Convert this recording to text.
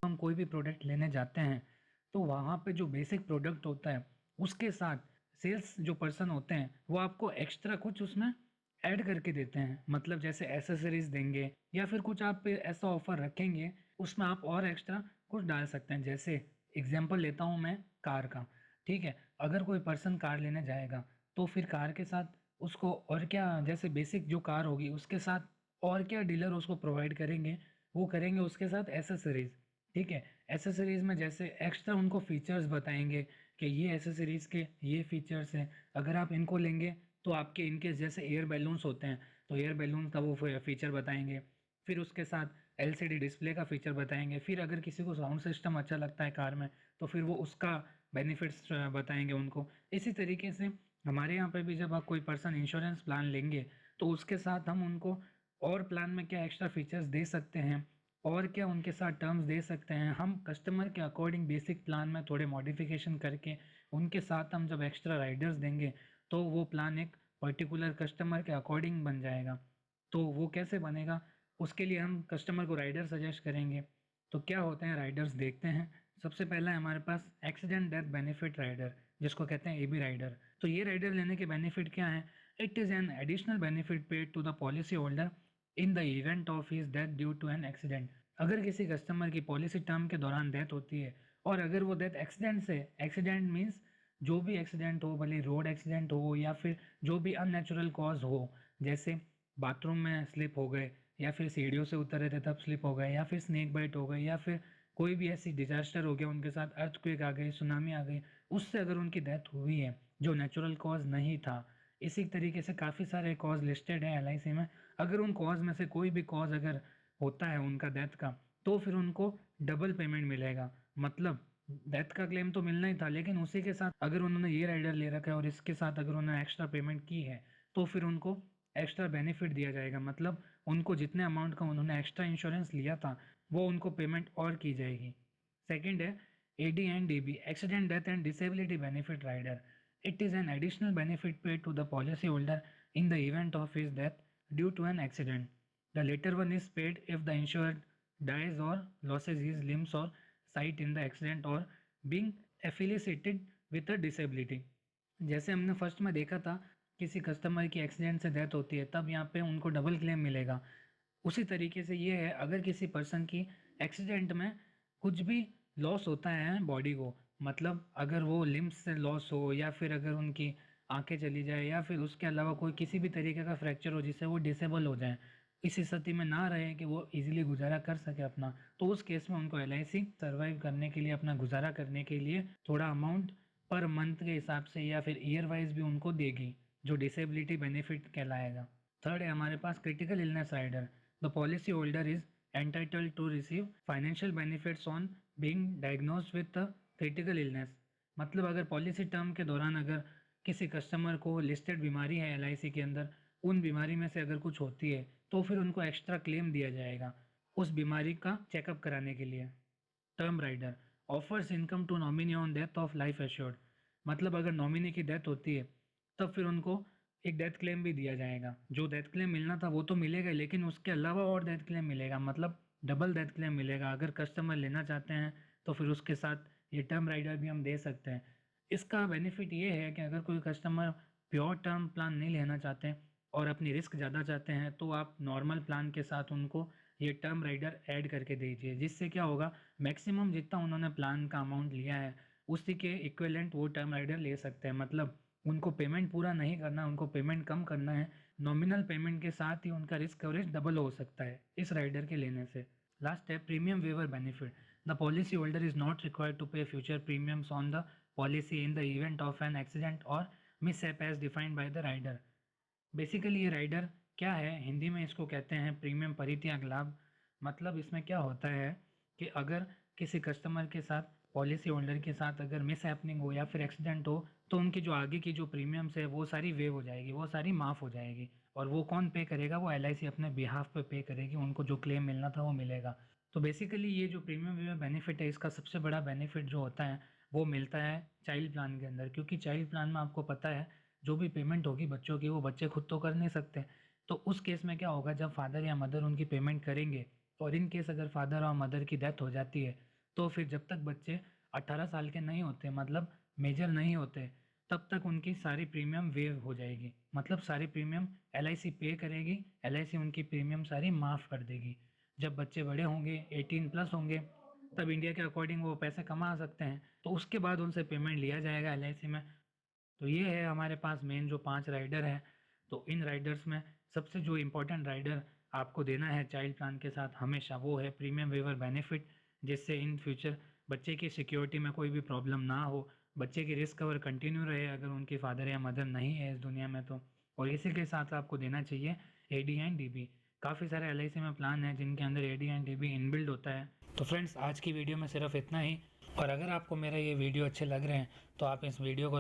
हम कोई भी प्रोडक्ट लेने जाते हैं तो वहाँ पे जो बेसिक प्रोडक्ट होता है उसके साथ सेल्स जो पर्सन होते हैं वो आपको एक्स्ट्रा कुछ उसमें ऐड करके देते हैं। मतलब जैसे एसेसरीज देंगे या फिर कुछ आप ऐसा ऑफर रखेंगे उसमें आप और एक्स्ट्रा कुछ डाल सकते हैं। जैसे एग्जांपल लेता हूँ मैं कार का। ठीक है, अगर कोई पर्सन कार लेने जाएगा तो फिर कार के साथ उसको और क्या, जैसे बेसिक जो कार होगी उसके साथ और क्या डीलर उसको प्रोवाइड करेंगे, वो करेंगे उसके साथ एसेसरीज। ठीक है, एसेसरीज में जैसे एक्स्ट्रा उनको फीचर्स बताएंगे कि ये एसेसरीज के ये फीचर्स हैं, अगर आप इनको लेंगे तो आपके इनके जैसे एयर बैलून्स होते हैं तो एयर बैलून का वो फीचर बताएंगे। फिर उसके साथ एलसीडी डिस्प्ले का फीचर बताएंगे। फिर अगर किसी को साउंड सिस्टम अच्छा लगता है कार में तो फिर वो उसका बेनिफिट्स बताएंगे उनको। इसी तरीके से हमारे यहाँ पे भी जब आप कोई पर्सन इंश्योरेंस प्लान लेंगे तो उसके साथ हम उनको और प्लान में क्या एक्स्ट्रा फीचर्स दे सकते हैं और क्या उनके साथ टर्म्स दे सकते हैं, हम कस्टमर के अकॉर्डिंग बेसिक प्लान में थोड़े मॉडिफिकेशन करके उनके साथ हम जब एक्स्ट्रा राइडर्स देंगे तो वो प्लान एक पर्टिकुलर कस्टमर के अकॉर्डिंग बन जाएगा। तो वो कैसे बनेगा, उसके लिए हम कस्टमर को राइडर सजेस्ट करेंगे। तो क्या होते हैं राइडर्स देखते हैं। सबसे पहला है हमारे पास एक्सीडेंट डेथ बेनिफिट राइडर, जिसको कहते हैं एबी राइडर। तो ये राइडर लेने के बेनिफिट क्या है? It is an additional benefit paid to the policy holder in the event of his death due to an accident. अगर किसी कस्टमर की पॉलिसी टर्म के दौरान डेथ होती है और अगर वो डेथ एक्सीडेंट से, एक्सीडेंट मीन्स जो भी एक्सीडेंट हो, भले रोड एक्सीडेंट हो या फिर जो भी अननेचुरल कॉज हो, जैसे बाथरूम में स्लिप हो गए या फिर सीढ़ियों से उतर रहे थे तब स्लिप हो गए या फिर स्नेक बाइट हो गई या फिर कोई भी ऐसी डिजास्टर हो गया उनके साथ, अर्थक्वेक आ गई, सुनामी आ गई, उससे अगर उनकी डेथ हुई है जो नेचुरल कॉज नहीं था। इसी तरीके से काफ़ी सारे कॉज लिस्टेड है एलआईसी में। अगर उन कॉज में से कोई भी कॉज अगर होता है उनका डेथ का तो फिर उनको डबल पेमेंट मिलेगा। मतलब डेथ का क्लेम तो मिलना ही था लेकिन उसी के साथ अगर उन्होंने ये राइडर ले रखा है और इसके साथ अगर उन्होंने एक्स्ट्रा पेमेंट की है तो फिर उनको एक्स्ट्रा बेनिफिट दिया जाएगा। मतलब उनको जितने अमाउंट का उन्होंने एक्स्ट्रा इंश्योरेंस लिया था वो उनको पेमेंट और की जाएगी। सेकंड है AD and DB, accident death and disability benefit rider. It is an additional benefit paid to the policy holder in the event of his death due to an accident. The latter one is paid if the insured dies or loses his limbs or sight in the accident or being affiliated with a disability। जैसे हमने first में देखा था किसी customer की accident से death होती है तब यहाँ पे उनको डबल क्लेम मिलेगा। उसी तरीके से ये है अगर किसी पर्सन की एक्सीडेंट में कुछ भी लॉस होता है बॉडी को, मतलब अगर वो लिम्स से लॉस हो या फिर अगर उनकी आंखें चली जाए या फिर उसके अलावा कोई किसी भी तरीके का फ्रैक्चर हो जिससे वो डिसेबल हो जाए, इस स्थिति में ना रहे कि वो इजीली गुजारा कर सके अपना, तो उस केस में उनको एलआईसी सर्वाइव करने के लिए, अपना गुजारा करने के लिए थोड़ा अमाउंट पर मंथ के हिसाब से या फिर ईयर वाइज भी उनको देगी जो डिसेबिलिटी बेनिफिट कहलाएगा। थर्ड है हमारे पास critical illness rider. The policy holder is entitled to receive financial benefits on being diagnosed with critical illness. मतलब अगर पॉलिसी टर्म के दौरान अगर किसी कस्टमर को लिस्टेड बीमारी है एलआईसी के अंदर, उन बीमारी में से अगर कुछ होती है तो फिर उनको एक्स्ट्रा क्लेम दिया जाएगा उस बीमारी का चेकअप कराने के लिए। Term rider offers income to nominee on death of life assured. मतलब अगर नॉमिनी की डेथ होती है तब फिर उनको एक डेथ क्लेम भी दिया जाएगा। जो डेथ क्लेम मिलना था वो तो मिलेगा लेकिन उसके अलावा और डेथ क्लेम मिलेगा, मतलब डबल डेथ क्लेम मिलेगा। अगर कस्टमर लेना चाहते हैं तो फिर उसके साथ ये टर्म राइडर भी हम दे सकते हैं। इसका बेनिफिट ये है कि अगर कोई कस्टमर प्योर टर्म प्लान नहीं लेना चाहते और अपनी रिस्क ज़्यादा चाहते हैं तो आप नॉर्मल प्लान के साथ उनको ये टर्म राइडर ऐड करके दीजिए, जिससे क्या होगा मैक्सिमम जितना उन्होंने प्लान का अमाउंट लिया है उसी के इक्विवेलेंट वो टर्म राइडर ले सकते हैं। मतलब उनको पेमेंट पूरा नहीं करना, उनको पेमेंट कम करना है। नॉमिनल पेमेंट के साथ ही उनका रिस्क कवरेज डबल हो सकता है इस राइडर के लेने से। लास्ट है premium waiver benefit. The policy holder is not required to pay future premiums on the policy in the event of an accident or mishap as defined by the rider. Basically ये rider क्या है, हिंदी में इसको कहते हैं premium परित्याग लाभ। मतलब इसमें क्या होता है कि अगर किसी कस्टमर के साथ, पॉलिसी होल्डर के साथ अगर मिस हैपनिंग हो या फिर एक्सीडेंट हो तो उनकी जो आगे की जो प्रीमियम्स है वो सारी वेव हो जाएगी, वो सारी माफ़ हो जाएगी। और वो कौन पे करेगा? वो एलआईसी अपने बिहाफ पे करेगी, उनको जो क्लेम मिलना था वो मिलेगा। तो बेसिकली ये जो प्रीमियम वेवर बेनिफिट है इसका सबसे बड़ा बेनिफिट जो होता है वो मिलता है चाइल्ड प्लान के अंदर, क्योंकि चाइल्ड प्लान में आपको पता है जो भी पेमेंट होगी बच्चों की वो बच्चे खुद तो कर नहीं सकते। तो उस केस में क्या होगा, जब फादर या मदर उनकी पेमेंट करेंगे और इन केस अगर फादर और मदर की डेथ हो जाती है तो फिर जब तक बच्चे 18 साल के नहीं होते, मतलब मेजर नहीं होते, तब तक उनकी सारी प्रीमियम वेव हो जाएगी। मतलब सारी प्रीमियम LIC पे करेगी, LIC उनकी प्रीमियम सारी माफ़ कर देगी। जब बच्चे बड़े होंगे, 18+ होंगे, तब इंडिया के अकॉर्डिंग वो पैसे कमा सकते हैं, तो उसके बाद उनसे पेमेंट लिया जाएगा LIC में। तो ये है हमारे पास मेन जो 5 राइडर हैं। तो इन राइडर्स में सबसे जो इम्पोर्टेंट राइडर आपको देना है चाइल्ड प्लान के साथ हमेशा, वो है प्रीमियम वेवर बेनिफिट, जिससे इन फ्यूचर बच्चे की सिक्योरिटी में कोई भी प्रॉब्लम ना हो, बच्चे की रिस्क कवर कंटिन्यू रहे अगर उनकी फादर या मदर नहीं है इस दुनिया में तो। और इसी के साथ आपको देना चाहिए AD एंड DB। काफ़ी सारे LIC में प्लान हैं जिनके अंदर AD एंड DB इनबिल्ड होता है। तो फ्रेंड्स, आज की वीडियो में सिर्फ इतना ही। और अगर आपको मेरा ये वीडियो अच्छे लग रहे हैं तो आप इस वीडियो को